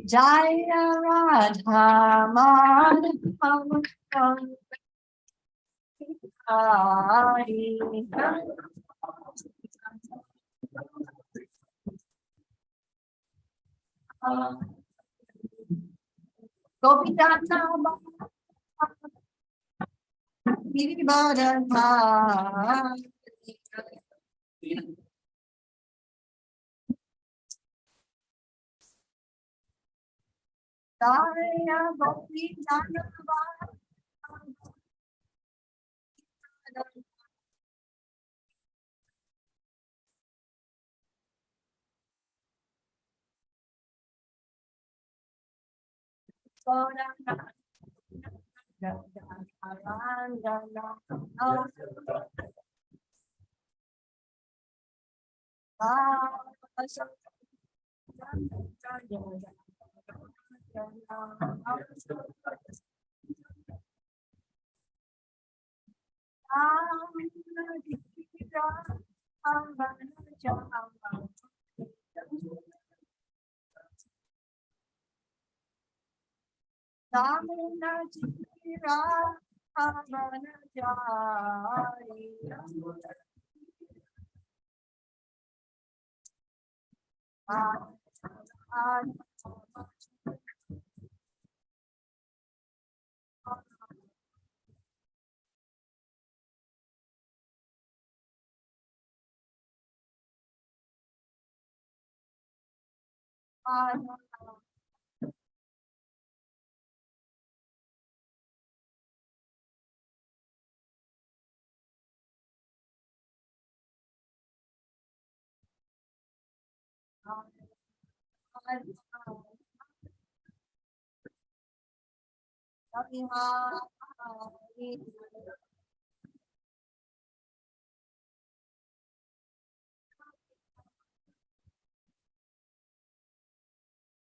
Jaya Radha Madhava Hari Gopidana Girivaradha Jaya Gopidana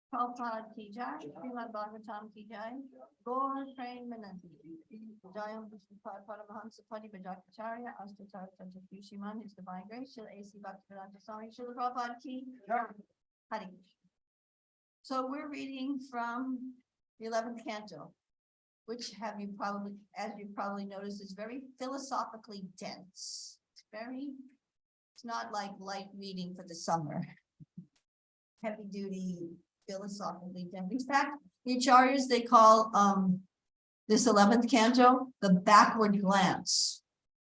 Prabhupada ki jai, Srimad Bhagavatam ki jai, Gaur Premanandi, Jayam Vishnupada Paramahansa Padi Bhajakacharya, Astatar Tajapushiman, His Divine Grace, Shila A.C. Bhaktivedanta Swami, Shila Prabhupada ki jai. Hare Krishna. So we're reading from the 11th canto, which as you probably noticed, is very philosophically dense. It's not like light reading for the summer. Heavy duty, philosophically dense. In fact, the acharyas, they call this 11th canto the backward glance.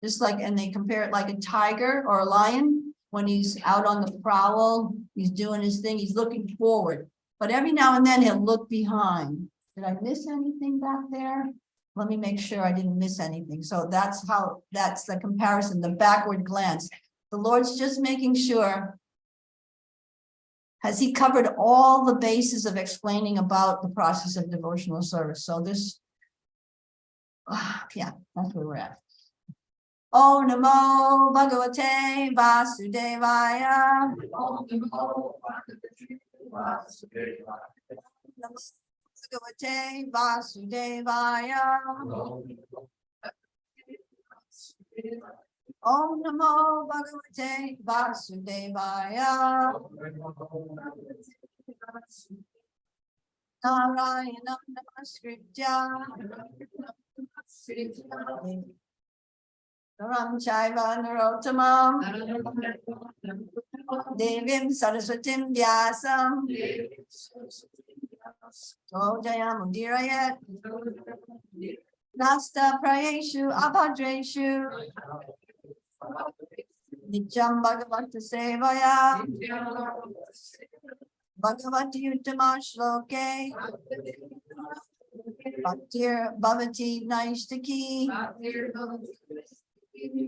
Just like, and they compare it like a tiger or a lion. When he's out on the prowl, he's doing his thing, he's looking forward. But every now and then he'll look behind. Did I miss anything back there? Let me make sure I didn't miss anything. So that's the comparison, the backward glance. The Lord's just making sure, has he covered all the bases of explaining about the process of devotional service? So this, yeah, that's where we're at. Om Namo Bhagavate Vasudevaya. Om Namo Bhagavate Vasudevaya. Om Namo Bhagavate Vasudevaya. Narayanam Namaskritya Naram Chaiva Narottamam Devim Saraswatim Vyasam Tojaya Mudirayat Nasta Prayeshu Abhadreshu Nityam Bhagavata Sevaya Bhagavati Uttama Shloke Bhaktir Bhavati Naishtaki.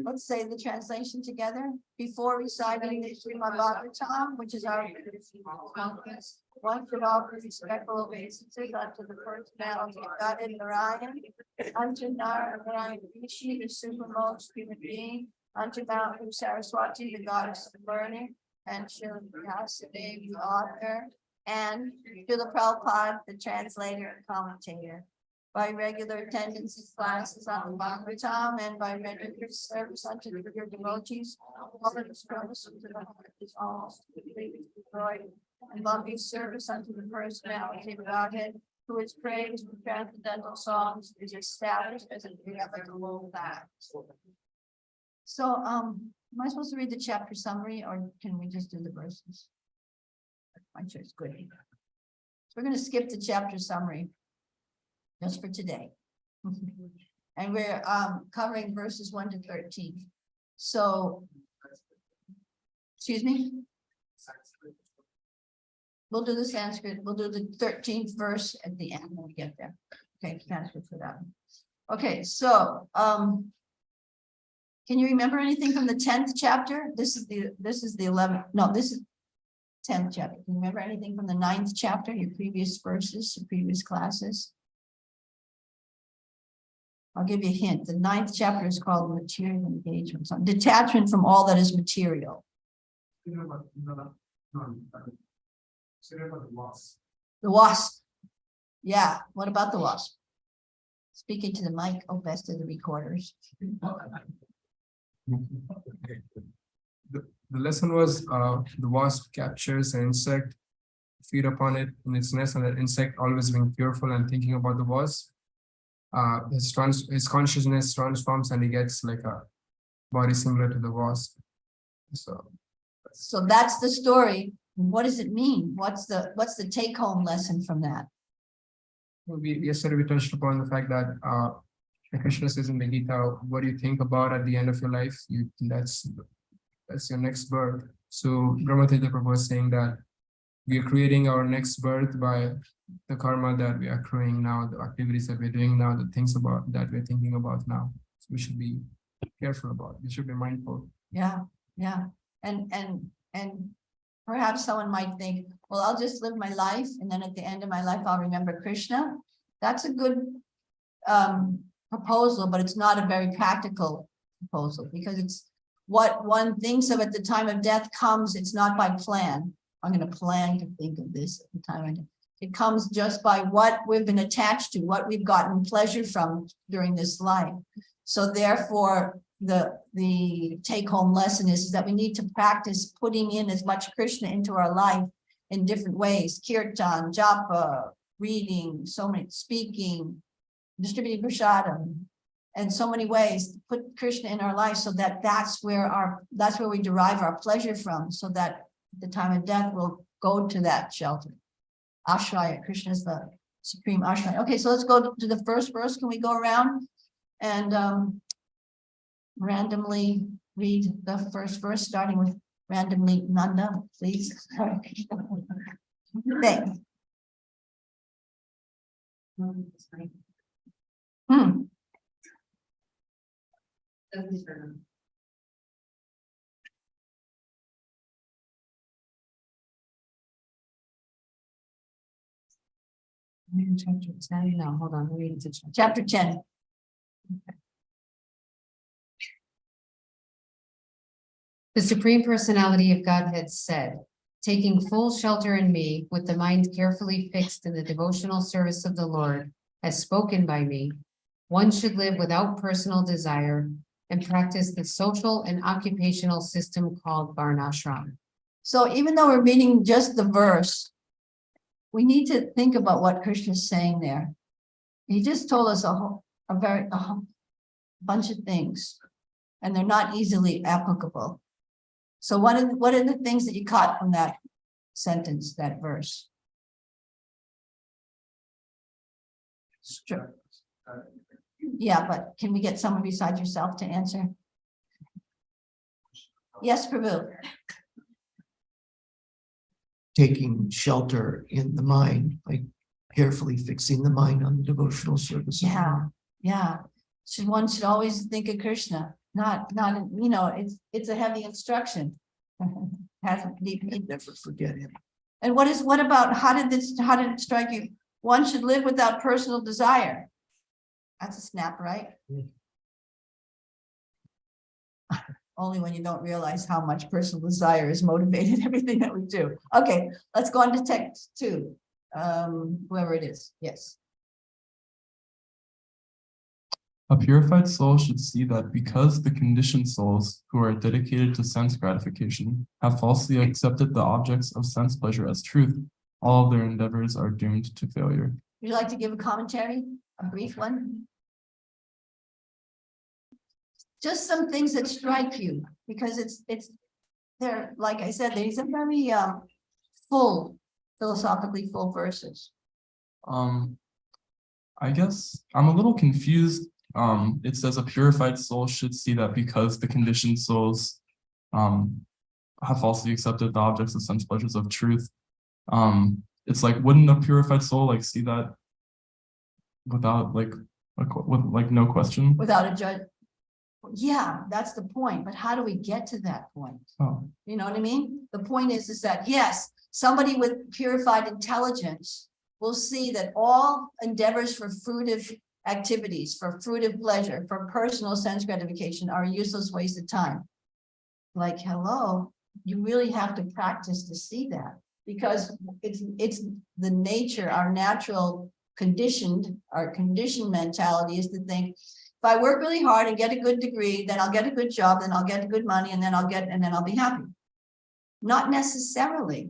Let's say the translation together before reciting the Srimad Bhagavatam, which is our conference. One should offer respectful obeisances unto the first bounty of God in Narayan, unto Narayan Rishi, the supermost human being, unto Mount Saraswati, the goddess of learning, and Srila Vyasadeva, the author, and Srila Prabhupada, the translator and commentator. by regular attendance in classes on the Bhagavatam and by regular service unto your devotees. All of this promise to the heart is almost completely destroyed, and loving service unto the personality of Godhead, who is praised with transcendental songs, is established as an inevitable fact. So, am I supposed to read the chapter summary, or can we just do the verses? My choice, good. So we're going to skip the chapter summary just for today. And we're covering verses 1 to 13. So, excuse me? We'll do the Sanskrit. We'll do the 13th verse at the end when we get there. Okay, Sanskrit for that one. Okay, so can you remember anything from the 10th chapter? This is the 11th. No, this is 10th chapter. Can you remember anything from the 9th chapter, your previous verses, your previous classes? I'll give you a hint. The 9th chapter is called Material Engagement, so detachment from all that is material. The wasp. Yeah, what about the wasp? Speaking to the mic, oh, best of the recorders. The lesson was the wasp captures an insect, feed upon it in its nest, and that insect always being fearful and thinking about the wasp. His consciousness transforms and he gets like a body similar to the wasp. So that's the story. What does it mean? What's the take-home lesson from that? Yesterday we touched upon the fact that Krishna says in the Gita, what do you think about at the end of your life? That's your next birth. So Brahmatita Prabhu was saying that we are creating our next birth by the karma that we are accruing now, the activities that we're doing now, the things about that we're thinking about now. So we should be careful about it. We should be mindful. Yeah. And perhaps someone might think, well, I'll just live my life, and then at the end of my life, I'll remember Krishna. That's a good proposal, but it's not a very practical proposal, because it's what one thinks of at the time of death comes, it's not by plan. I'm going to plan to think of this at the time of death. It comes just by what we've been attached to, what we've gotten pleasure from during this life. So therefore, the take-home lesson is that we need to practice putting in as much Krishna into our life in different ways: kirtan, japa, reading, so many, speaking, distributing prasadam, and so many ways to put Krishna in our life, so that that's where we derive our pleasure from, so that at the time of death we'll go to that shelter. Ashraya, Krishna is the supreme ashraya. Okay, so let's go to the first verse. Can we go around and randomly read the first verse, starting with randomly Nanda, please? Thanks. No, hold on. Read it to chapter 10. The Supreme Personality of Godhead said, taking full shelter in me, with the mind carefully fixed in the devotional service of the Lord, as spoken by me, one should live without personal desire and practice the social and occupational system called varnashram. So even though we're reading just the verse, we need to think about what Krishna is saying there. He just told us a bunch of things, and they're not easily applicable. So what are the things that you caught from that sentence, that verse? Sure. Yeah, but can we get someone besides yourself to answer? Yes, Prabhu. Taking shelter in the mind, like carefully fixing the mind on the devotional service. Yeah. One should always think of Krishna, not it's a heavy instruction. Never forget him. And what about how did it strike you? One should live without personal desire. That's a snap, right? Only when you don't realize how much personal desire is motivated everything that we do. Okay, let's go on to text 2. Whoever it is. Yes. A purified soul should see that because the conditioned souls who are dedicated to sense gratification have falsely accepted the objects of sense pleasure as truth, all of their endeavors are doomed to failure. Would you like to give a commentary, a brief one? Just some things that strike you, because it's, they're, like I said, these are very full, philosophically full verses. I guess I'm a little confused. It says a purified soul should see that because the conditioned souls have falsely accepted the objects of sense pleasures of truth. It's like, wouldn't a purified soul like see that without with no question? Without a judge. Yeah, that's the point, but how do we get to that point? Oh, You know what I mean? The point is that, yes, somebody with purified intelligence will see that all endeavors for fruitive activities, for fruitive pleasure, for personal sense gratification are a useless waste of time. Like, hello, you really have to practice to see that, because it's the nature, our natural conditioned mentality is to think, if I work really hard and get a good degree, then I'll get a good job, then I'll get good money, and then I'll be happy. Not necessarily.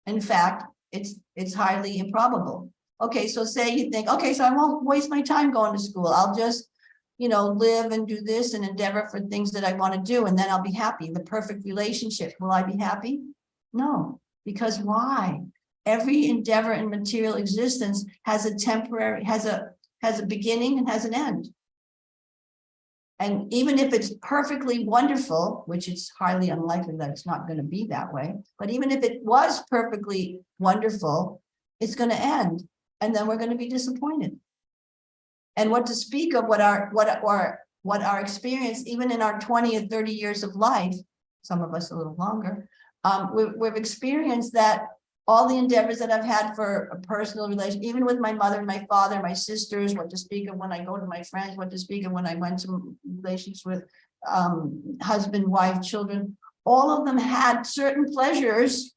In fact, it's highly improbable. Okay, so say you think, okay, so I won't waste my time going to school. I'll just, live and do this and endeavor for things that I want to do, and then I'll be happy. The perfect relationship. Will I be happy? No, because why? Every endeavor in material existence has a beginning and has an end. And even if it's perfectly wonderful, which it's highly unlikely that it's not going to be that way, but even if it was perfectly wonderful, it's going to end, and then we're going to be disappointed. And what to speak of what our experience, even in our 20 or 30 years of life, some of us a little longer, we've experienced that all the endeavors that I've had for a personal relation, even with my mother and my father, my sisters, what to speak of when I go to my friends, what to speak of when I went to relations with husband, wife, children, all of them had certain pleasures,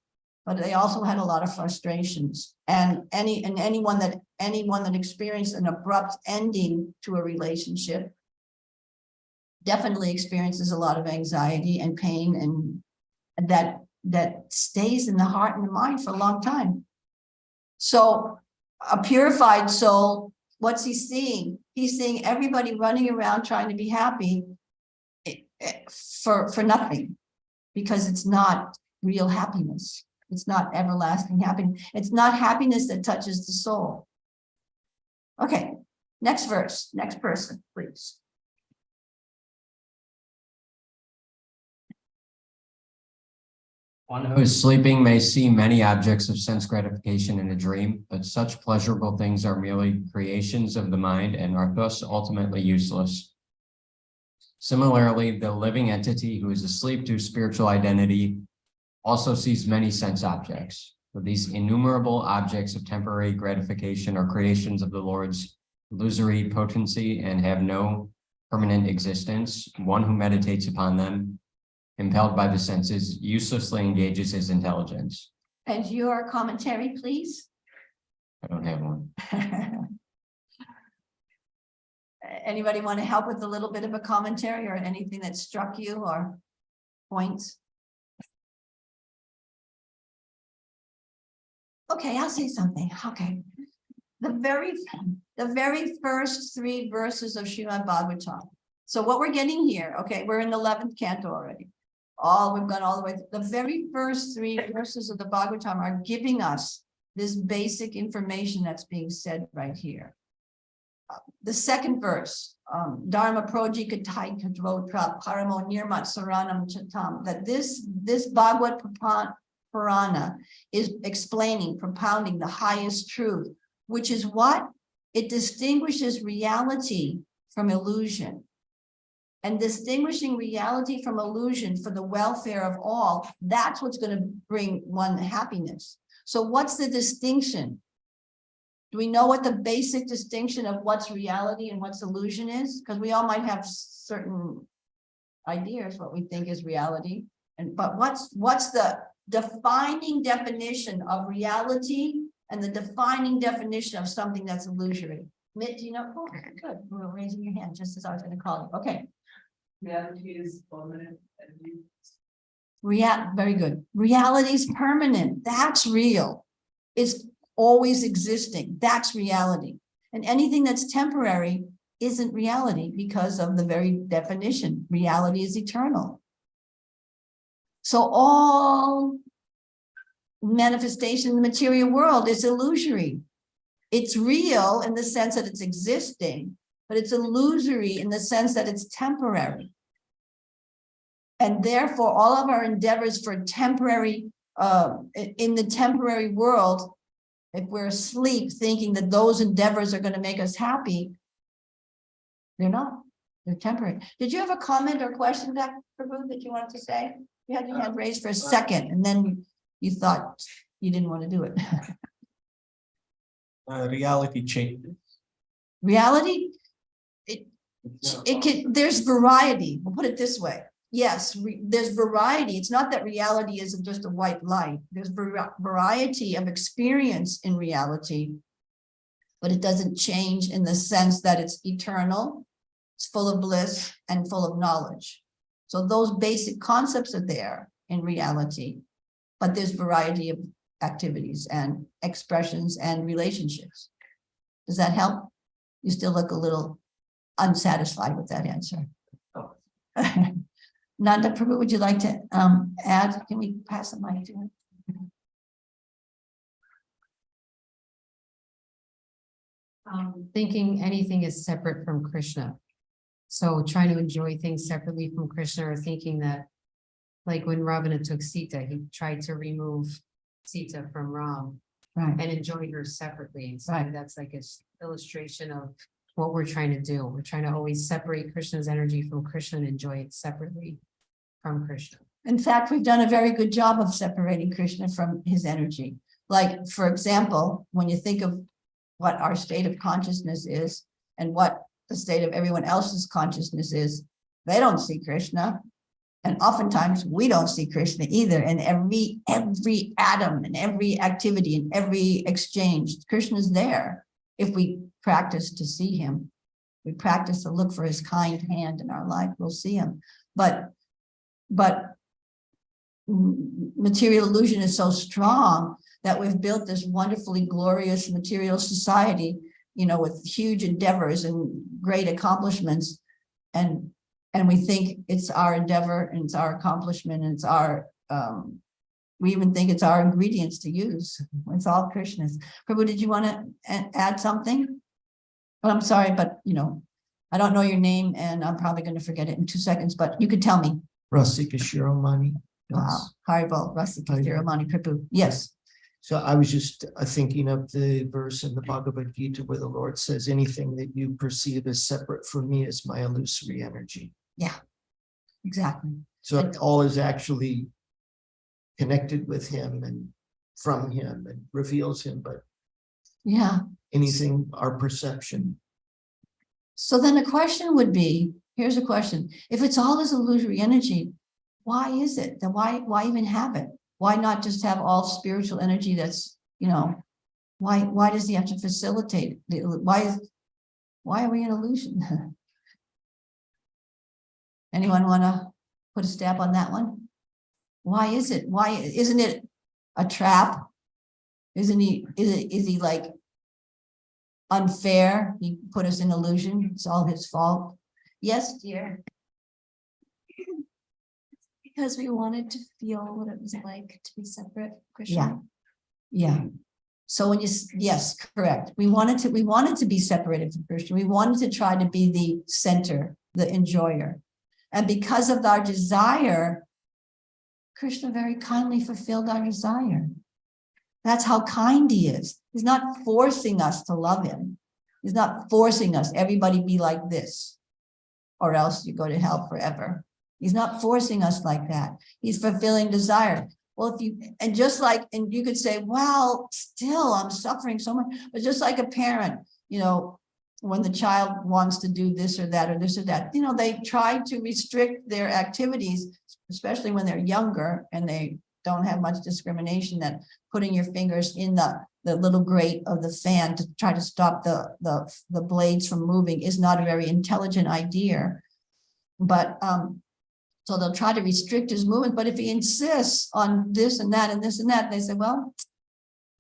but they also had a lot of frustrations. And anyone that experienced an abrupt ending to a relationship definitely experiences a lot of anxiety and pain, and that stays in the heart and the mind for a long time. So a purified soul, what's he seeing? He's seeing everybody running around trying to be happy for nothing, because it's not real happiness. It's not everlasting happiness. It's not happiness that touches the soul. Okay, next verse, next person, please. One who is sleeping may see many objects of sense gratification in a dream, but such pleasurable things are merely creations of the mind and are thus ultimately useless. Similarly, the living entity who is asleep to spiritual identity also sees many sense objects. For these innumerable objects of temporary gratification are creations of the Lord's illusory potency and have no permanent existence. One who meditates upon them, impelled by the senses, uselessly engages his intelligence. And your commentary, please. I don't have one. Anybody want to help with a little bit of a commentary or anything that struck you or points? Okay, I'll say something. Okay. The very first 3 verses of Srimad Bhagavatam. So what we're getting here, okay, we're in the 11th canto already. We've gone all the way. The very first 3 verses of the Bhagavatam are giving us this basic information that's being said right here. The second verse, Dharma projikatai kadvotra paramo nirmat saranam chatam, that this Bhagavad Purana is explaining, propounding the highest truth, which is what? It distinguishes reality from illusion. And distinguishing reality from illusion for the welfare of all, that's what's going to bring one happiness. So what's the distinction? Do we know what the basic distinction of what's reality and what's illusion is? Because we all might have certain ideas what we think is reality. But what's the defining definition of reality and the defining definition of something that's illusory? Mitt, do you know? Oh, good. You were raising your hand just as I was gonna call you. Okay. Reality is permanent and Very good. Reality is permanent. That's real. It's always existing. That's reality. And anything that's temporary isn't reality because of the very definition. Reality is eternal. So all manifestation in the material world is illusory. It's real in the sense that it's existing, but it's illusory in the sense that it's temporary. And therefore, all of our endeavors for temporary, in the temporary world, if we're asleep thinking that those endeavors are going to make us happy, they're not. They're temporary. Did you have a comment or question, Dr. Prabhu, that you wanted to say? You had your hand raised for a second, and then you thought you didn't want to do it. Reality changes. Reality, it can, there's variety. We'll put it this way. Yes, there's variety. It's not that reality isn't just a white light. There's variety of experience in reality, but it doesn't change in the sense that it's eternal, it's full of bliss and full of knowledge. So those basic concepts are there in reality, but there's variety of activities and expressions and relationships. Does that help? You still look a little unsatisfied with that answer. Nanda Prabhu, would you like to add? Can we pass the mic to him? Thinking anything is separate from Krishna. So trying to enjoy things separately from Krishna, or thinking that, like when Ravana took Sita, he tried to remove Sita from Ram Right. and enjoy her separately. So Right. that's like an illustration of what we're trying to do. We're trying to always separate Krishna's energy from Krishna and enjoy it separately from Krishna. In fact, we've done a very good job of separating Krishna from his energy. Like, for example, when you think of what our state of consciousness is and what the state of everyone else's consciousness is, they don't see Krishna. And oftentimes we don't see Krishna either. And every atom and every activity and every exchange, Krishna's there. If we practice to see him, we practice to look for his kind hand in our life, we'll see him. But material illusion is so strong that we've built this wonderfully glorious material society, you know, with huge endeavors and great accomplishments. And we think it's our endeavor and it's our accomplishment and it's our, we even think it's our ingredients to use. It's all Krishna's. Prabhu, did you want to add something? Well, I'm sorry, but you know, I don't know your name and I'm probably going to forget it in 2 seconds, but you could tell me. Rasika Shiromani. Wow. Haribol, Rasika Shiromani Prabhu. Yes. So I was just thinking of the verse in the Bhagavad Gita where the Lord says, anything that you perceive as separate from me is my illusory energy. Yeah, exactly. So all is actually connected with him and from him and reveals him, but Yeah. anything, our perception. So then the question would be, here's a question. If it's all this illusory energy, why is it? Then why even have it? Why not just have all spiritual energy that's, you know, why does he have to facilitate? Why are we in illusion? Anyone want to put a stamp on that one? Why is it? Why isn't it a trap? Is he like unfair? He put us in illusion. It's all his fault. Yes, dear. Because we wanted to feel what it was like to be separate. Krishna. Yeah. So when yes, correct. We wanted to be separated from Krishna. We wanted to try to be the center, the enjoyer. And because of our desire, Krishna very kindly fulfilled our desire. That's how kind he is. He's not forcing us to love him. He's not forcing us, everybody be like this, or else you go to hell forever. He's not forcing us like that. He's fulfilling desire. Well, and you could say, well, still I'm suffering so much, but just like a parent, you know, when the child wants to do this or that, or this or that, you know, they try to restrict their activities, especially when they're younger and they don't have much discrimination, that putting your fingers in the little grate of the fan to try to stop the blades from moving is not a very intelligent idea. But so they'll try to restrict his movement, but if he insists on this and that and this and that, they say, well,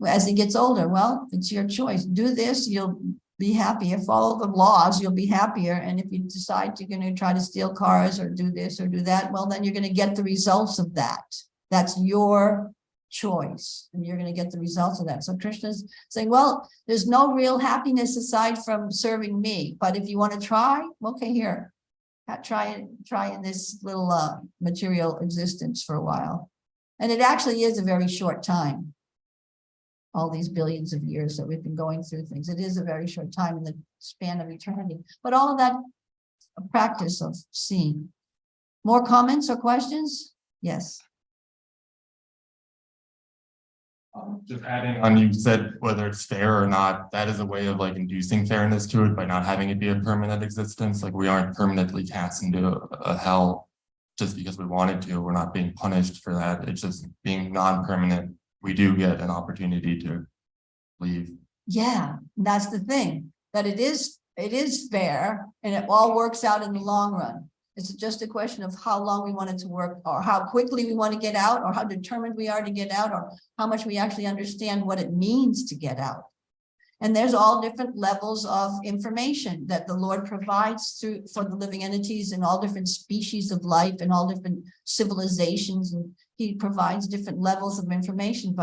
as he gets older, well, it's your choice. Do this, you'll be happier. Follow the laws, you'll be happier. And if you decide you're going to try to steal cars or do this or do that, well, then you're going to get the results of that. That's your choice, and you're going to get the results of that. So Krishna's saying, well, there's no real happiness aside from serving me. But if you want to try, okay, here, try in this little material existence for a while. And it actually is a very short time. All these billions of years that we've been going through things. It is a very short time in the span of eternity. But all of that a practice of seeing. More comments or questions? Yes. Just adding on, you said whether it's fair or not, that is a way of like inducing fairness to it by not having it be a permanent existence. Like we aren't permanently cast into a hell just because we wanted to. We're not being punished for that. It's just being non-permanent. We do get an opportunity to leave. Yeah, that's the thing, that it is fair and it all works out in the long run. It's just a question of how long we want it to work, or how quickly we want to get out, or how determined we are to get out, or how much we actually understand what it means to get out. And there's all different levels of information that the Lord provides for the living entities in all different species of life and all different civilizations. And he provides different levels of information,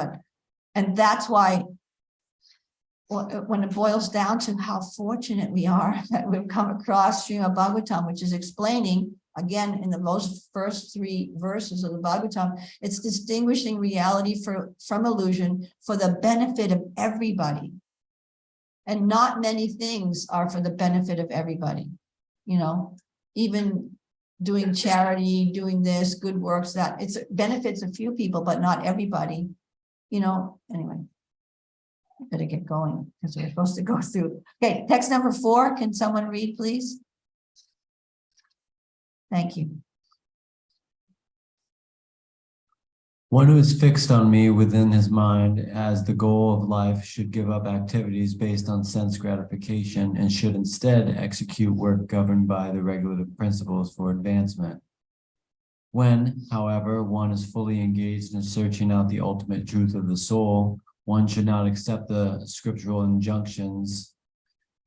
and that's why when it boils down to how fortunate we are that we've come across Srimad Bhagavatam, which is explaining, again, in the first 3 verses of the Bhagavatam, it's distinguishing reality from illusion for the benefit of everybody. And not many things are for the benefit of everybody. You know, even doing charity, doing this, good works, that it benefits a few people, but not everybody. You know, anyway. Better get going because we're supposed to go through. Okay, text number 4. Can someone read, please? Thank you. One who is fixed on me within his mind as the goal of life should give up activities based on sense gratification and should instead execute work governed by the regulative principles for advancement. When, however, one is fully engaged in searching out the ultimate truth of the soul, one should not accept the scriptural injunctions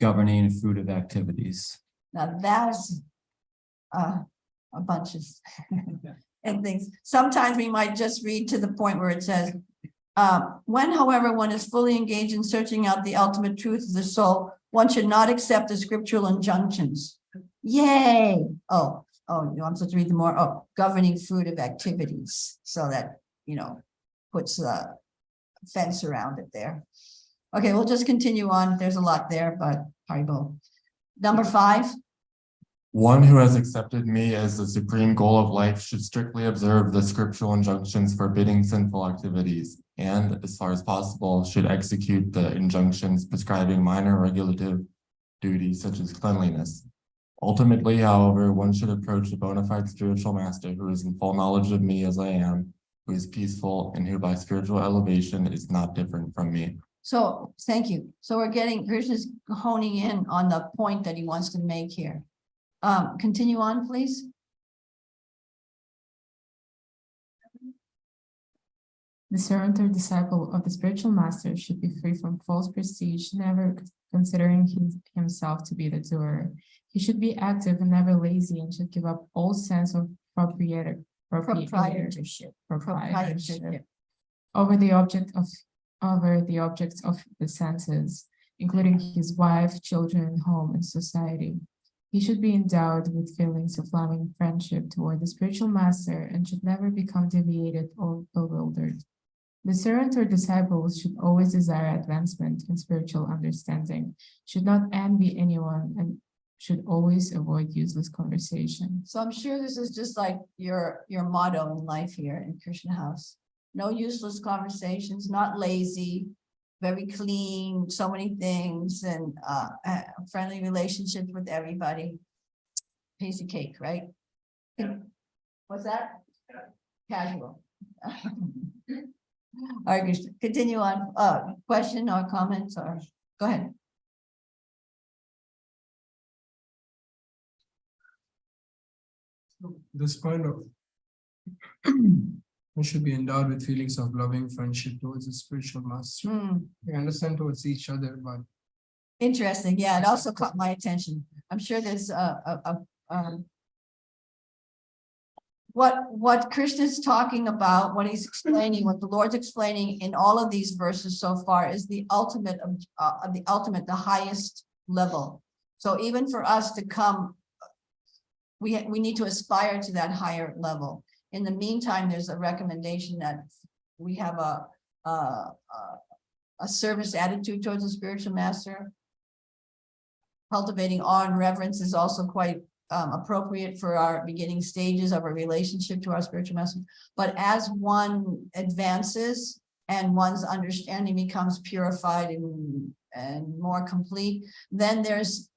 governing fruitive activities. Now that's a bunch of and things. Sometimes we might just read to the point where it says, when, however, one is fully engaged in searching out the ultimate truth of the soul, one should not accept the scriptural injunctions. Yay! Oh, I'm supposed to read the more. Oh, governing fruitive activities, so that, you know, puts the fence around it there. Okay, we'll just continue on. There's a lot there, but Haribo. Number 5. One who has accepted me as the supreme goal of life should strictly observe the scriptural injunctions forbidding sinful activities, and, as far as possible, should execute the injunctions prescribing minor regulative duties such as cleanliness. Ultimately, however, one should approach a bona fide spiritual master who is in full knowledge of me as I am, who is peaceful, and who by spiritual elevation is not different from me. So thank you. So Krishna's honing in on the point that he wants to make here. Continue on, please. The servant or disciple of the spiritual master should be free from false prestige, never considering himself to be the doer. He should be active and never lazy, and should give up all sense of proprietorship over the objects of the senses, including his wife, children, home, and society. He should be endowed with feelings of loving friendship toward the spiritual master and should never become deviated or bewildered. The servant or disciple should always desire advancement in spiritual understanding, should not envy anyone, and should always avoid useless conversation. So I'm sure this is just like your motto in life here in Krishna House. No useless conversations, not lazy, very clean, so many things, and friendly relationships with everybody. Piece of cake, right? What's that? Casual. All right, Krishna, continue on, question or comments or, go ahead. This point of we should be endowed with feelings of loving friendship towards the spiritual master. Hmm. We understand towards each other, but Interesting, yeah, it also caught my attention. I'm sure there's what Krishna's talking about, what he's explaining, what the Lord's explaining in all of these verses so far is the ultimate of the ultimate, the highest level. So even for us to come, we need to aspire to that higher level. In the meantime, there's a recommendation that we have a service attitude towards the spiritual master. Cultivating awe and reverence is also quite appropriate for our beginning stages of a relationship to our spiritual master. But as one advances and one's understanding becomes purified and more complete, then there's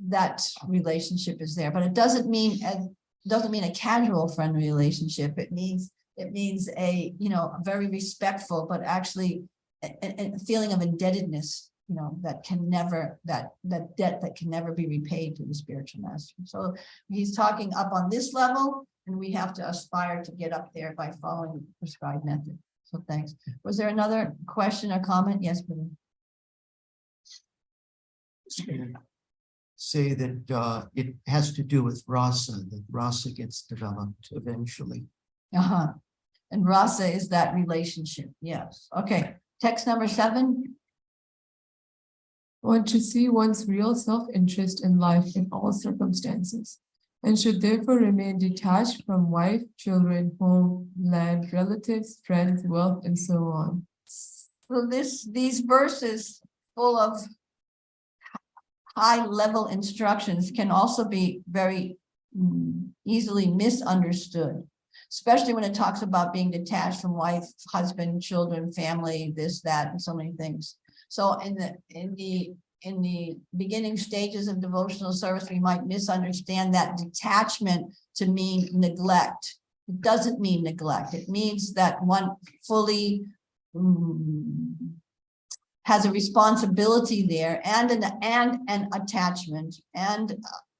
that relationship is there. But it doesn't mean a casual friend relationship. It means a, you know, a very respectful, but actually a feeling of indebtedness, you know, that can never, that debt that can never be repaid to the spiritual master. So he's talking up on this level, and we have to aspire to get up there by following the prescribed method. So thanks. Was there another question or comment? Yes, please. Say that it has to do with rasa, that rasa gets developed eventually. And rasa is that relationship. Yes. Okay. Text number 7. One should see one's real self-interest in life in all circumstances, and should therefore remain detached from wife, children, home, land, relatives, friends, wealth, and so on. So these verses full of high-level instructions can also be very easily misunderstood, especially when it talks about being detached from wife, husband, children, family, this, that, and so many things. So in the beginning stages of devotional service, we might misunderstand that detachment to mean neglect. It doesn't mean neglect. It means that one fully has a responsibility there, and an attachment, and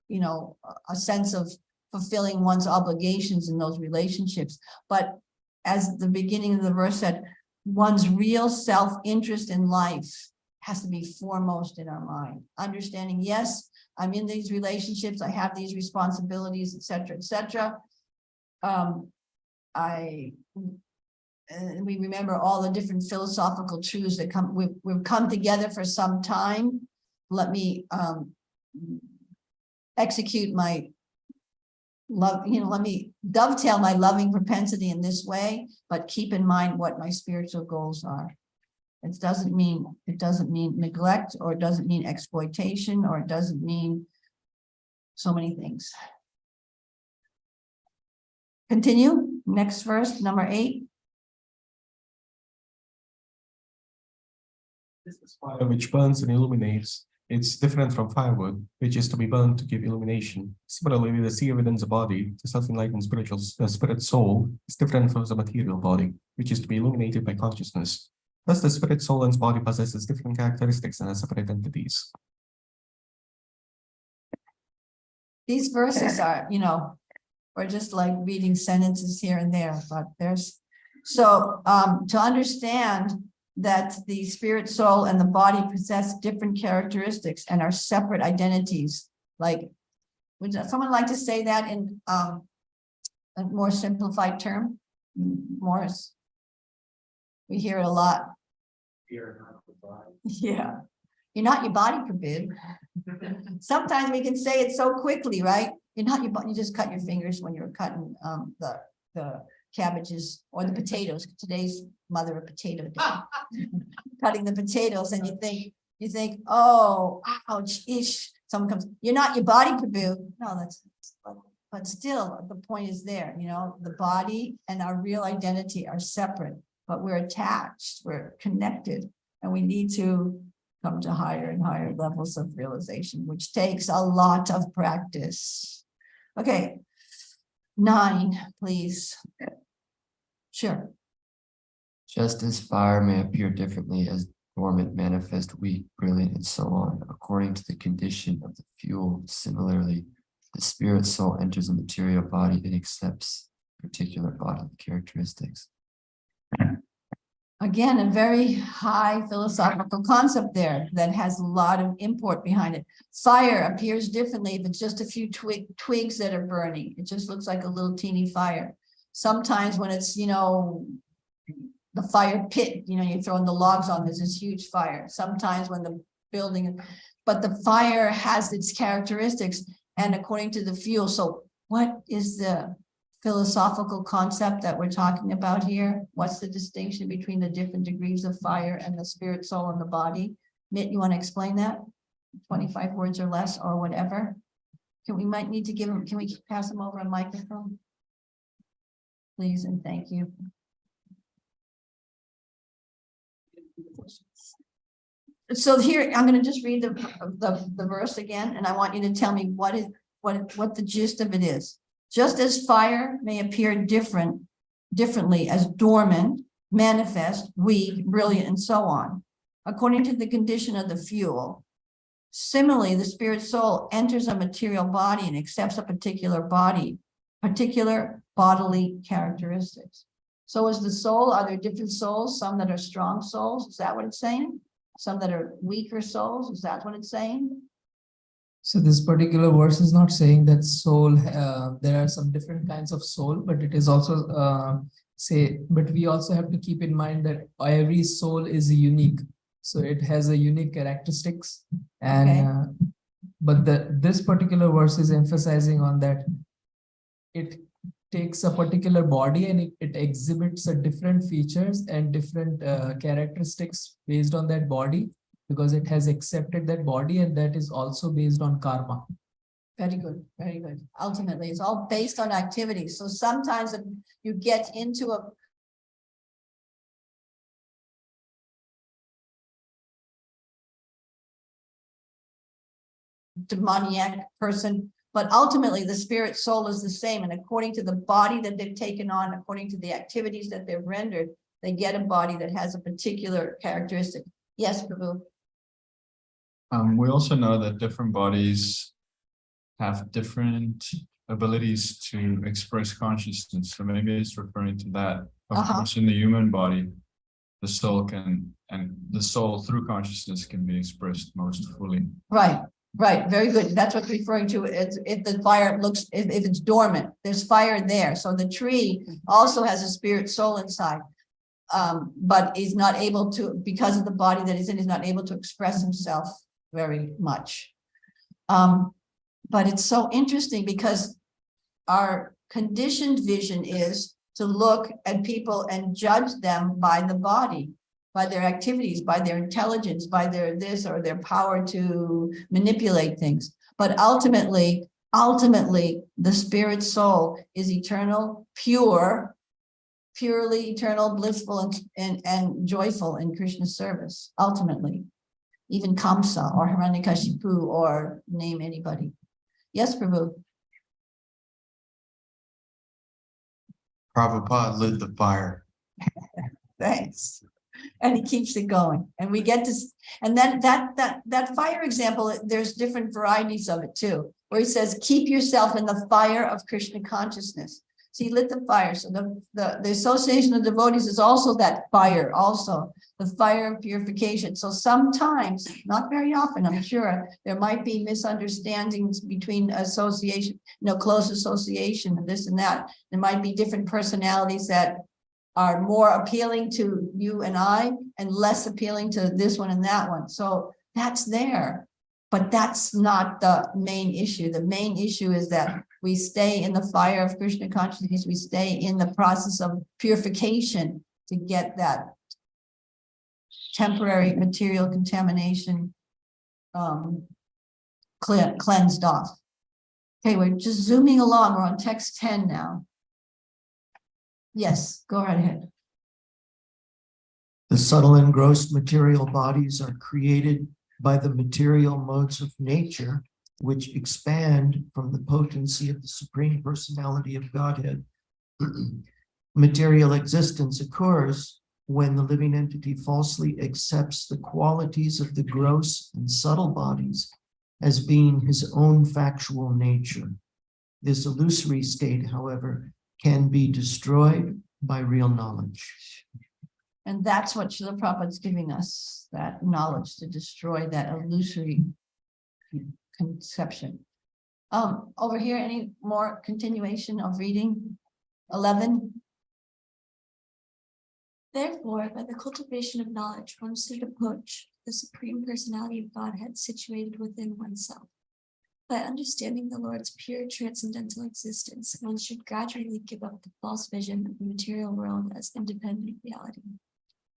you know, a sense of fulfilling one's obligations in those relationships. But as the beginning of the verse said, one's real self-interest in life has to be foremost in our mind. Understanding, yes, I'm in these relationships, I have these responsibilities, etc., etc. And we remember all the different philosophical truths that come. We've come together for some time. Let me execute my love, you know, let me dovetail my loving propensity in this way, but keep in mind what my spiritual goals are. It doesn't mean neglect, or it doesn't mean exploitation, or it doesn't mean so many things. Continue. Next verse, number 8. Fire which burns and illuminates. It's different from firewood, which is to be burned to give illumination. Similarly, the seer within the body, the self-enlightened spirit soul, is different from the material body, which is to be illuminated by consciousness. Thus, the spirit soul and body possesses different characteristics and are separate entities. These verses are, you know, we're just like reading sentences here and there, but there's so to understand that the spirit, soul, and the body possess different characteristics and are separate identities. Like, would someone like to say that in a more simplified term? Morris, we hear it a lot. Yeah, you're not your body, forbid. Sometimes we can say it so quickly, right? You're not your body. You just cut your fingers when you're cutting the cabbages or the potatoes. Today's Mother of Potato Day. Cutting the potatoes, and you think, oh, ouch, ish. Someone comes, you're not your body, Prabhu. No, but still, the point is there. You know, the body and our real identity are separate, but we're attached, we're connected, and we need to come to higher and higher levels of realization, which takes a lot of practice. Okay. 9, please. Sure. Just as fire may appear differently as dormant, manifest, weak, brilliant, and so on, according to the condition of the fuel, similarly, the spirit soul enters a material body and accepts particular bodily characteristics. Again, a very high philosophical concept there that has a lot of import behind it. Fire appears differently if it's just a few twigs that are burning. It just looks like a little teeny fire. Sometimes when it's, the fire pit, you're throwing the logs on, there's this huge fire. Sometimes when the building, but the fire has its characteristics and according to the fuel. So what is the philosophical concept that we're talking about here? What's the distinction between the different degrees of fire and the spirit, soul, and the body? Mitt, you want to explain that? 25 words or less or whatever. We might need to give him, can we pass him over a microphone? Please and thank you. So here, I'm going to just read the verse again, and I want you to tell me what the gist of it is. Just as fire may appear differently as dormant, manifest, weak, brilliant, and so on, according to the condition of the fuel. Similarly, the spirit soul enters a material body and accepts a particular bodily characteristics. So is the soul, are there different souls? Some that are strong souls, is that what it's saying? Some that are weaker souls, is that what it's saying? So this particular verse is not saying that soul, there are some different kinds of soul, but it is also but we also have to keep in mind that every soul is unique. So it has a unique characteristics. And Okay. but this particular verse is emphasizing on that it takes a particular body and it exhibits a different features and different characteristics based on that body, because it has accepted that body, and that is also based on karma. Very good, very good. Ultimately, it's all based on activities. So sometimes if you get into a demoniac person, but ultimately the spirit soul is the same. And according to the body that they've taken on, according to the activities that they've rendered, they get a body that has a particular characteristic. Yes, Prabhu. We also know that different bodies have different abilities to express consciousness. So maybe it's referring to that. Of course, in the human body, the soul through consciousness can be expressed most fully. Right, very good. That's what it's referring to. It's if the fire looks, if it's dormant, there's fire there. So the tree also has a spirit soul inside. But he's not able to, because of the body that he's in, he's not able to express himself very much. But it's so interesting because our conditioned vision is to look at people and judge them by the body, by their activities, by their intelligence, by their this or their power to manipulate things. But ultimately, the spirit soul is eternal, purely eternal, blissful, and joyful in Krishna's service, ultimately. Even Kamsa or Hiranyakashipu or name anybody. Yes, Prabhu. Prabhupada lit the fire. Thanks. And he keeps it going. And we get to, and then that fire example, there's different varieties of it too, where he says, keep yourself in the fire of Krishna consciousness. So he lit the fire. So the association of devotees is also that fire, also the fire of purification. So sometimes, not very often, I'm sure, there might be misunderstandings between association, close association and this and that. There might be different personalities that are more appealing to you and I and less appealing to this one and that one. So that's there, but that's not the main issue. The main issue is that we stay in the fire of Krishna consciousness. We stay in the process of purification to get that temporary material contamination cleansed off. Okay, we're just zooming along. We're on text 10 now. Yes, go right ahead. The subtle and gross material bodies are created by the material modes of nature which expand from the potency of the Supreme Personality of Godhead. Material existence occurs when the living entity falsely accepts the qualities of the gross and subtle bodies as being his own factual nature. This illusory state, however, can be destroyed by real knowledge. And that's what Srila Prabhupada's giving us, that knowledge to destroy that illusory conception. Over here, any more continuation of reading? 11. Therefore, by the cultivation of knowledge, one should approach the Supreme Personality of Godhead situated within oneself. By understanding the Lord's pure transcendental existence, one should gradually give up the false vision of the material world as independent reality.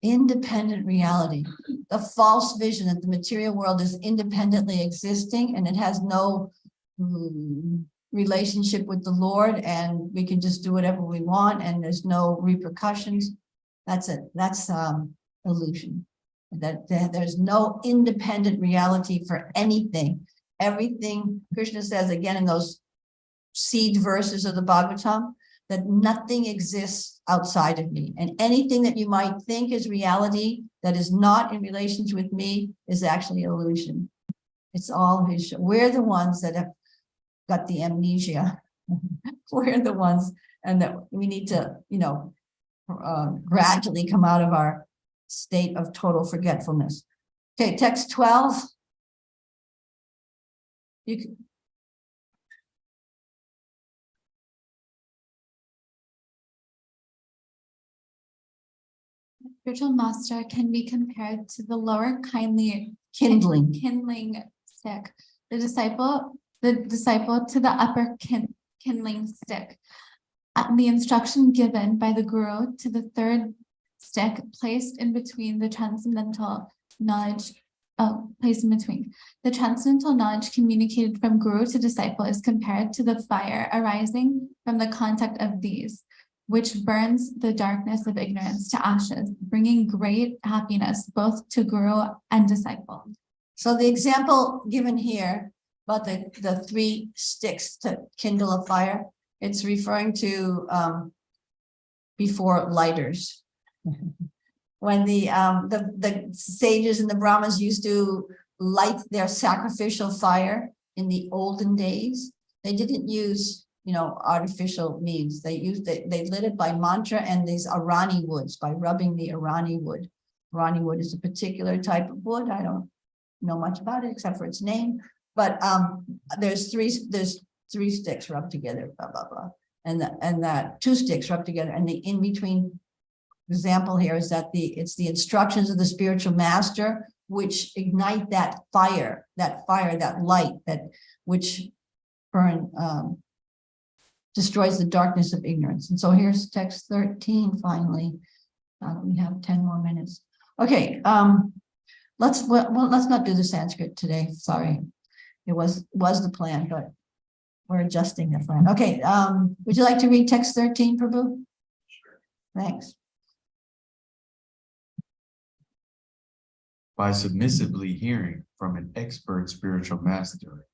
Independent reality, the false vision that the material world is independently existing and it has no relationship with the Lord, and we can just do whatever we want and there's no repercussions. That's it. That's illusion. That there's no independent reality for anything. Everything, Krishna says again in those seed verses of the Bhagavatam, that nothing exists outside of me. And anything that you might think is reality that is not in relations with me is actually illusion. It's all his. We're the ones that have got the amnesia. We're the ones, and that we need to, gradually come out of our state of total forgetfulness. Okay, text 12. You can. Spiritual master can be compared to the lower kindling stick. The disciple to the upper kindling stick. The instruction given by the guru to the third stick placed in between the transcendental knowledge. The transcendental knowledge communicated from guru to disciple is compared to the fire arising from the contact of these, which burns the darkness of ignorance to ashes, bringing great happiness both to guru and disciple. So the example given here about the 3 sticks to kindle a fire, it's referring to before lighters. When the sages and the Brahmas used to light their sacrificial fire in the olden days, they didn't use artificial means. They lit it by mantra and these Arani woods, by rubbing the Arani wood. Arani wood is a particular type of wood. I don't know much about it except for its name, but there's three sticks rubbed together, blah blah blah, and that 2 sticks rubbed together, and the in between example here is that it's the instructions of the spiritual master which ignite that fire, that light, which burn destroys the darkness of ignorance. And so here's text 13 finally. We have 10 more minutes. Okay, let's not do the Sanskrit today. Sorry, it was the plan, but we're adjusting the plan. Okay, would you like to read text 13, Prabhu? Sure. Thanks. By submissively hearing from an expert spiritual master,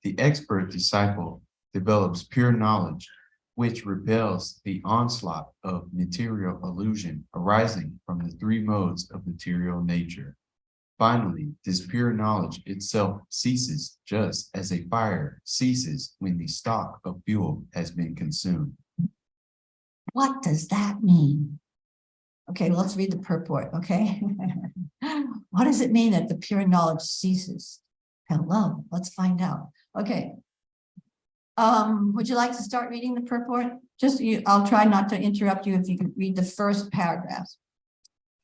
the expert disciple develops pure knowledge, which repels the onslaught of material illusion arising from the 3 modes of material nature. Finally, this pure knowledge itself ceases just as a fire ceases when the stock of fuel has been consumed. What does that mean? Okay, let's read the purport, okay? What does it mean that the pure knowledge ceases? Hello, let's find out. Okay. Would you like to start reading the purport? I'll try not to interrupt you if you can read the first paragraph.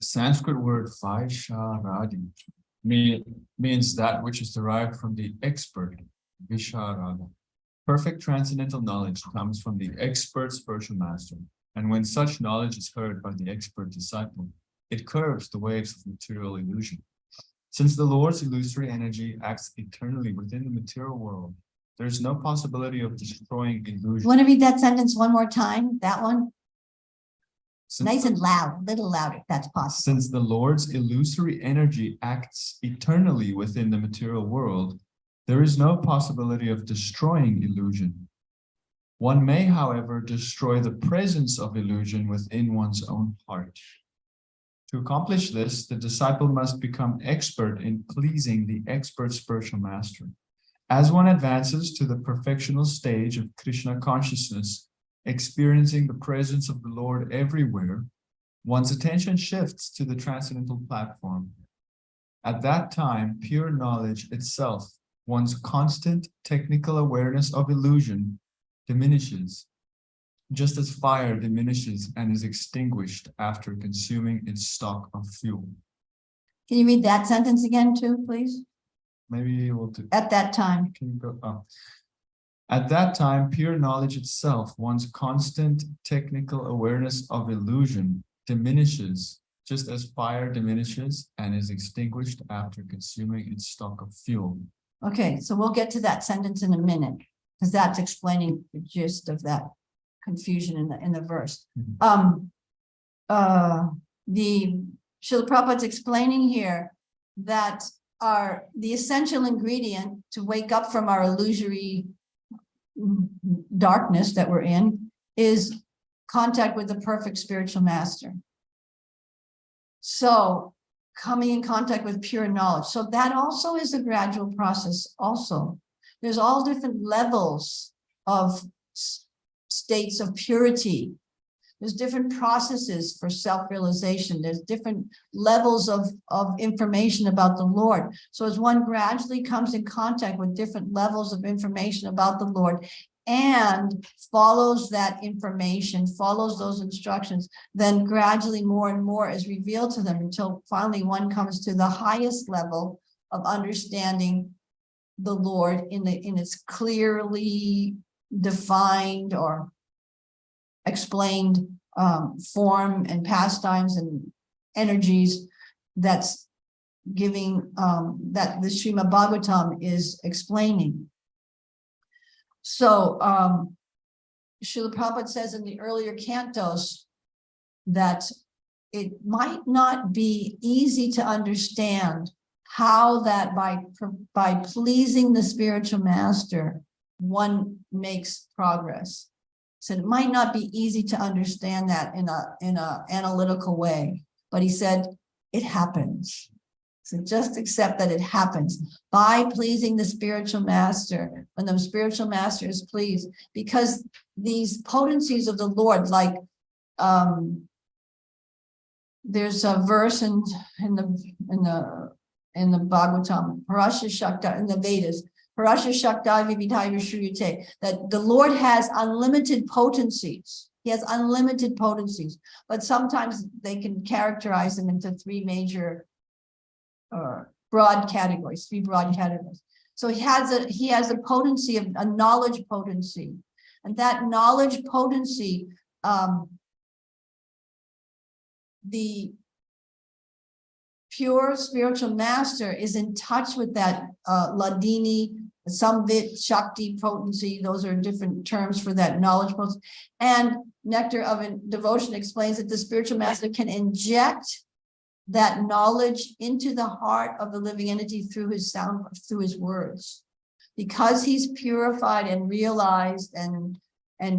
The Sanskrit word Vaisharadi means that which is derived from the expert, Visharada. Perfect transcendental knowledge comes from the expert spiritual master, and when such knowledge is heard by the expert disciple, it curbs the waves of material illusion. Since the Lord's illusory energy acts eternally within the material world, there is no possibility of destroying illusion. You want to read that sentence one more time? That one? Since nice and loud, a little louder, if that's possible. Since the Lord's illusory energy acts eternally within the material world, There is no possibility of destroying illusion. One may, however, destroy the presence of illusion within one's own heart. To accomplish this, the disciple must become expert in pleasing the expert spiritual master. As one advances to the perfectional stage of Krishna consciousness, experiencing the presence of the Lord everywhere, one's attention shifts to the transcendental platform. At that time, pure knowledge itself, one's constant technical awareness of illusion, diminishes, just as fire diminishes and is extinguished after consuming its stock of fuel. Can you read that sentence again too, please? Maybe we'll do. At that time. Can you go up? At that time, pure knowledge itself, one's constant technical awareness of illusion, diminishes, just as fire diminishes and is extinguished after consuming its stock of fuel. Okay, so we'll get to that sentence in a minute, because that's explaining the gist of that confusion in the verse. Mhm. The Srila Prabhupada's explaining here that the essential ingredient to wake up from our illusory darkness that we're in is contact with the perfect spiritual master. So coming in contact with pure knowledge. So that also is a gradual process also. There's all different levels of states of purity. There's different processes for self-realization. There's different levels of information about the Lord. So as one gradually comes in contact with different levels of information about the Lord and follows that information, follows those instructions, then gradually more and more is revealed to them until finally one comes to the highest level of understanding the Lord in its clearly defined or explained form and pastimes and energies that's giving that the Srimad Bhagavatam is explaining. So Srila Prabhupada says in the earlier cantos that it might not be easy to understand how that by pleasing the spiritual master, one makes progress. So it might not be easy to understand that in a analytical way, but he said it happens. So just accept that it happens by pleasing the spiritual master. When the spiritual master is pleased, because these potencies of the Lord, like there's a verse in the Bhagavatam, Parasya Shakta, in the Vedas, Parasya Shakta Vividhaya Shruyate, that the Lord has unlimited potencies. He has unlimited potencies, but sometimes they can characterize them into three major broad categories, three broad categories. So he has a potency of a knowledge potency, and that knowledge potency, the pure spiritual master is in touch with that Ladini, Samvit, Shakti potency. Those are different terms for that knowledge potency. And Nectar of Devotion explains that the spiritual master can inject that knowledge into the heart of the living entity through his sound, through his words. Because he's purified and realized and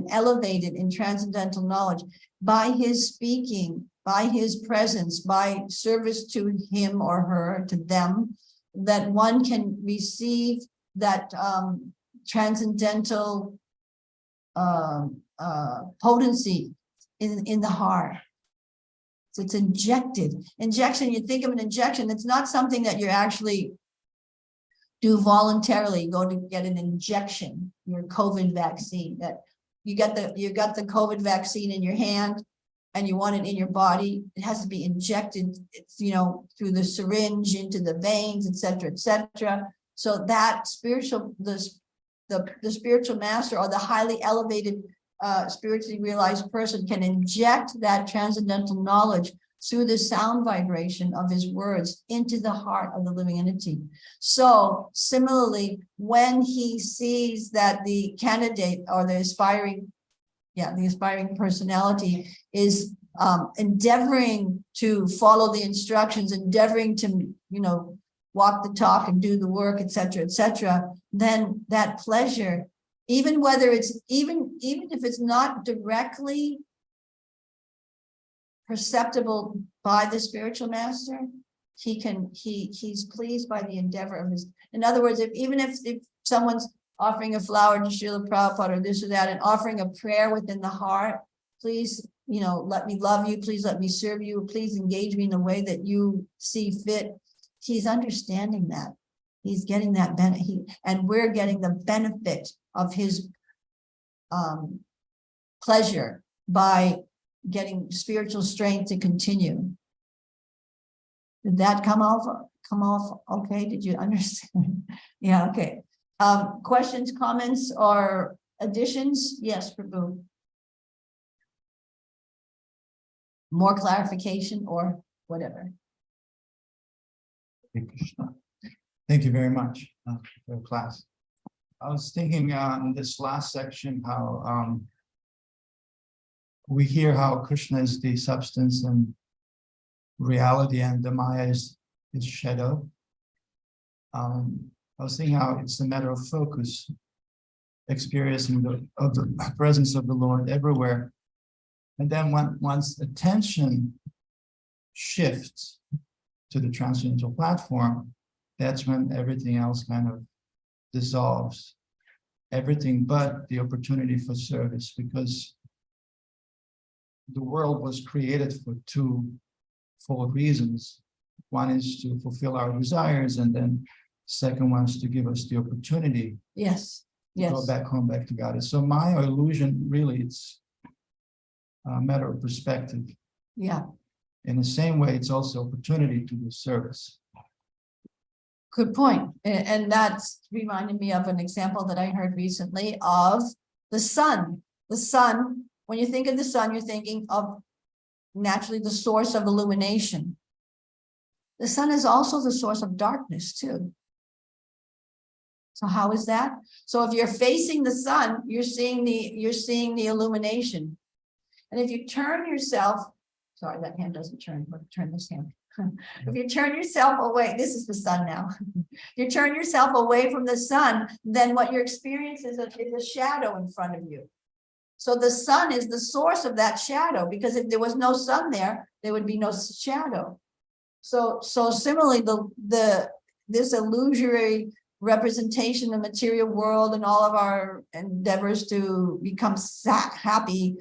elevated in transcendental knowledge, by his speaking, by his presence, by service to him or her, to them, that one can receive that transcendental potency in the heart. So it's injected. Injection, you think of an injection, it's not something that you actually do voluntarily. You go to get an injection, your COVID vaccine, that you got the COVID vaccine in your hand and you want it in your body. It has to be injected, through the syringe into the veins, et cetera, et cetera. So that the spiritual master or the highly elevated spiritually realized person can inject that transcendental knowledge through the sound vibration of his words into the heart of the living entity. So similarly, when he sees that the candidate or the aspiring personality is endeavoring to follow the instructions, endeavoring to, walk the talk and do the work, et cetera, then that pleasure, even whether it's even if it's not directly perceptible by the spiritual master, he's pleased by the endeavor of his. In other words, if someone's offering a flower to Srila Prabhupada or this or that, and offering a prayer within the heart, please, let me love you, please let me serve you, please engage me in the way that you see fit. He's understanding that. He's getting that benefit, and we're getting the benefit of his pleasure by getting spiritual strength to continue. Did that come off okay? Did you understand? Yeah, okay. Questions, comments, or additions? Yes, Prabhu. More clarification or whatever. Thank you very much for the class. I was thinking in this last section how we hear how Krishna is the substance and reality, and the Maya is his shadow. I was thinking how it's a matter of focus, experiencing the presence of the Lord everywhere. And then once attention shifts to the transcendental platform, that's when everything else kind of dissolves. Everything but the opportunity for service, because the world was created for twofold reasons. One is to fulfill our desires, and then second one is to give us the opportunity Yes. to go back home, back to God. So my illusion, really, it's a matter of perspective. Yeah. In the same way, it's also opportunity to do service. Good point. And that's reminded me of an example that I heard recently of the sun. The sun, when you think of the sun, you're thinking of naturally the source of illumination. The sun is also the source of darkness too. So how is that? So if you're facing the sun, you're seeing the illumination. And if you turn yourself, sorry, that hand doesn't turn, but turn this hand. If you turn yourself away, this is the sun now. You turn yourself away from the sun, then what you're experiencing is a shadow in front of you. So the sun is the source of that shadow, because if there was no sun there, there would be no shadow. So similarly, this illusory representation of the material world and all of our endeavors to become happy,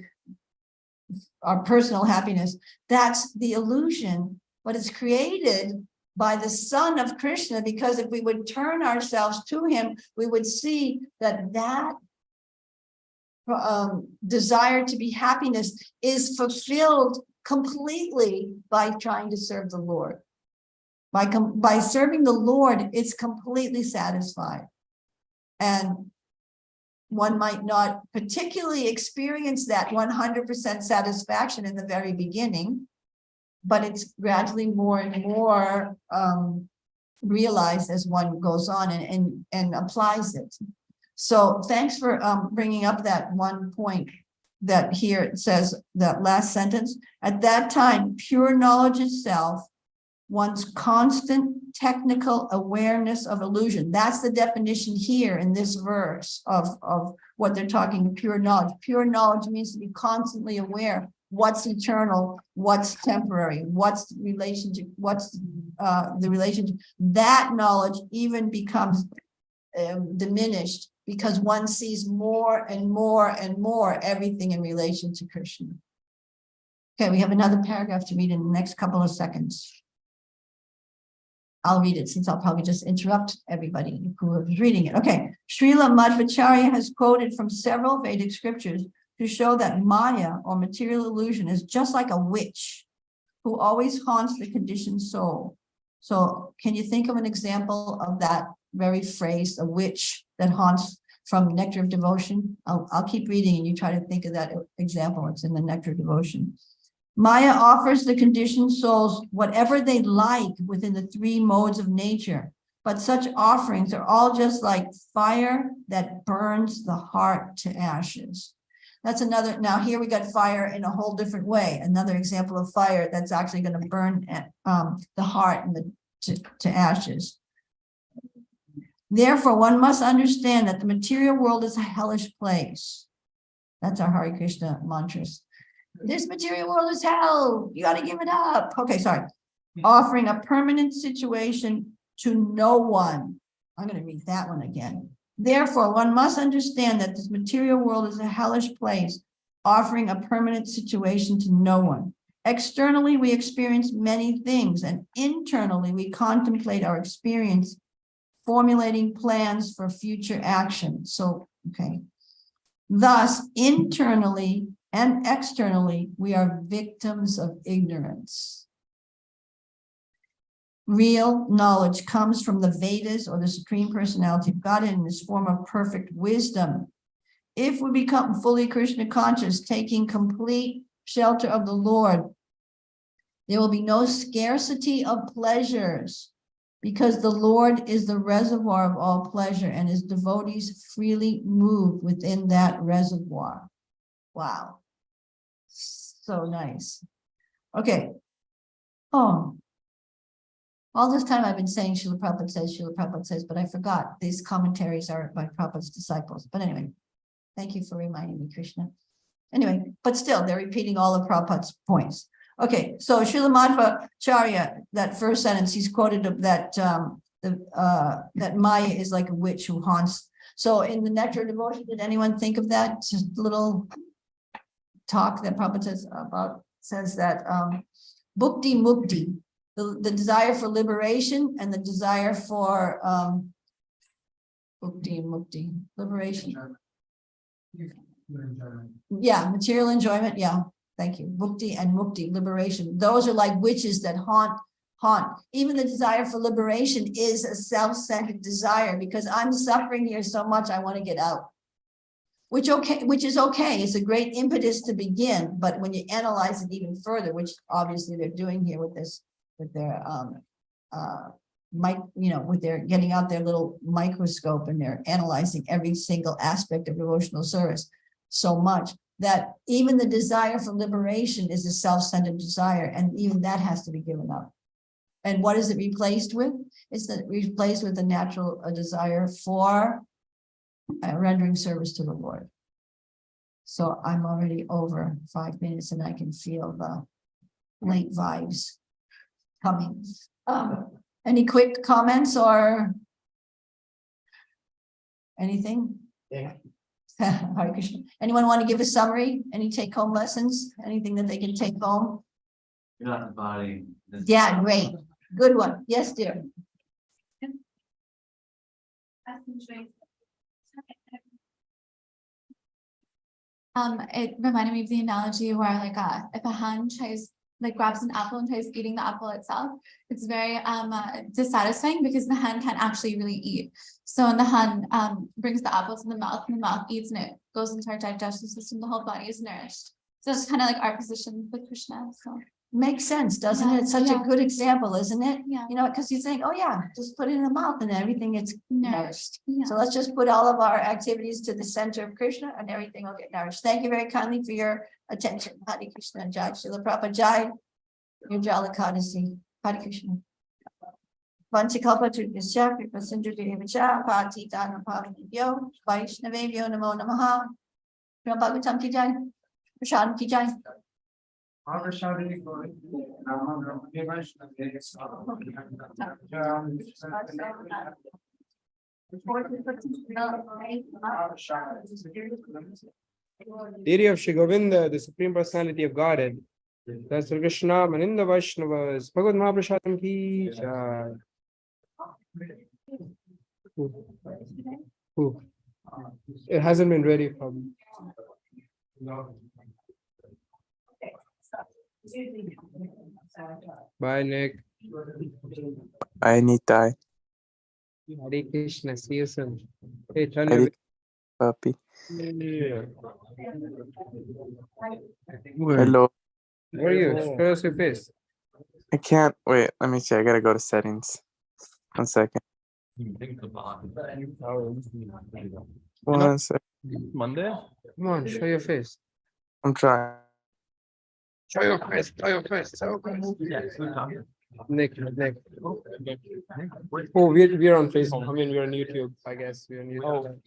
our personal happiness, that's the illusion, but it's created by the Son of Krishna, because if we would turn ourselves to him, we would see that desire to be happiness is fulfilled completely by trying to serve the Lord. By serving the Lord, it's completely satisfied. And one might not particularly experience that 100% satisfaction in the very beginning, but it's gradually more and more realized as one goes on and applies it. So thanks for bringing up that one point that here it says, that last sentence. At that time, pure knowledge itself, one's constant technical awareness of illusion. That's the definition here in this verse of what they're talking, pure knowledge. Pure knowledge means to be constantly aware what's eternal, what's temporary, what's the relationship, what's the relationship. That knowledge even becomes diminished because one sees more and more and more everything in relation to Krishna. Okay, we have another paragraph to read in the next couple of seconds. I'll read it since I'll probably just interrupt everybody who is reading it. Okay, Srila Madhvacharya has quoted from several Vedic scriptures to show that Maya, or material illusion, is just like a witch who always haunts the conditioned soul. So can you think of an example of that very phrase, a witch that haunts, from Nectar of Devotion? I'll keep reading and you try to think of that example. It's in the Nectar of Devotion. Maya offers the conditioned souls whatever they like within the three modes of nature, but such offerings are all just like fire that burns the heart to ashes. That's another, now here we got fire in a whole different way, another example of fire that's actually going to burn the heart and to ashes. Therefore, one must understand that the material world is a hellish place. That's our Hare Krishna mantras. This material world is hell. You got to give it up. Okay, sorry. Offering a permanent situation to no one. I'm going to read that one again. Therefore, one must understand that this material world is a hellish place, offering a permanent situation to no one. Externally, we experience many things, and internally, we contemplate our experience, formulating plans for future action. So, okay. Thus, internally and externally, we are victims of ignorance. Real knowledge comes from the Vedas or the Supreme Personality of God in this form of perfect wisdom. If we become fully Krishna conscious, taking complete shelter of the Lord, there will be no scarcity of pleasures, because the Lord is the reservoir of all pleasure, and his devotees freely move within that reservoir. Wow. So nice. Okay. Oh. All this time I've been saying Srila Prabhupada says, but I forgot these commentaries are by Prabhupada's disciples. But anyway, thank you for reminding me, Krishna. Anyway, but still, they're repeating all of Prabhupada's points. Okay, so Srila Madhvacharya, that first sentence, he's quoted that that Maya is like a witch who haunts. So in the Nectar of Devotion, did anyone think of that? Just a little talk that Prabhupada says about, says that bhukti mukti, the desire for liberation and the desire for bhukti and mukti, liberation. Yeah, material enjoyment, yeah. Thank you. Bhukti and mukti, liberation. Those are like witches that haunt. Even the desire for liberation is a self-centered desire, because I'm suffering here so much, I want to get out. Which is okay. It's a great impetus to begin, but when you analyze it even further, which obviously they're doing here with this, with their with their getting out their little microscope, and they're analyzing every single aspect of devotional service so much that even the desire for liberation is a self-centered desire, and even that has to be given up. And what is it replaced with? It's replaced with a natural desire for rendering service to the Lord. So I'm already over 5 minutes, and I can feel the late vibes coming. Any quick comments or anything? Yeah. Hare Krishna. Anyone want to give a summary? Any take-home lessons? Anything that they can take home? You're not the body. Yeah, great. Good one. Yes, dear. It reminded me of the analogy where like if a hen grabs an apple and tries eating the apple itself, it's very dissatisfying because the hen can't actually really eat. So when the hen brings the apple to the mouth and the mouth eats, and it goes into our digestive system, the whole body is nourished. So it's kind of like our position with Krishna. So Makes sense, doesn't it? It's such a good example, isn't it? Yeah. You know, because you think, oh yeah, just put it in the mouth and everything gets nourished. Yeah. So let's just put all of our activities to the center of Krishna, and everything will get nourished. Thank you very kindly for your attention. Hare Krishna, Jai Srila Prabhupada, Jai Nirjala Hare Krishna. Vanchikalpa Tripasya, Kripasindu Devacha, Pati Dana Pavanyo, Vaishnavevyo Namo Namaha. Srila Bhagavatam Ki Jai, Prashadam Ki Jai. Deity of Shri Govinda, the Supreme Personality of Godhead. That's Sri Krishna, Maninda Vaishnavas, Bhagavad Mahaprashadam Ki Jai. Who? It hasn't been ready from. Bye, Nick. Bye, Nitai. Hare Krishna. See you soon. Hey, turn Hare your. Puppy. Yeah. Hello. Where are you? Show us your face. I can't wait. Let me see. I gotta go to settings. 1 second. One second. Monday? Come on, show your face. I'm trying. Show your face. Show your face. Show your face. Yeah, Nick. Oh, we're on Facebook. I mean, we're on YouTube, I guess. We're on YouTube.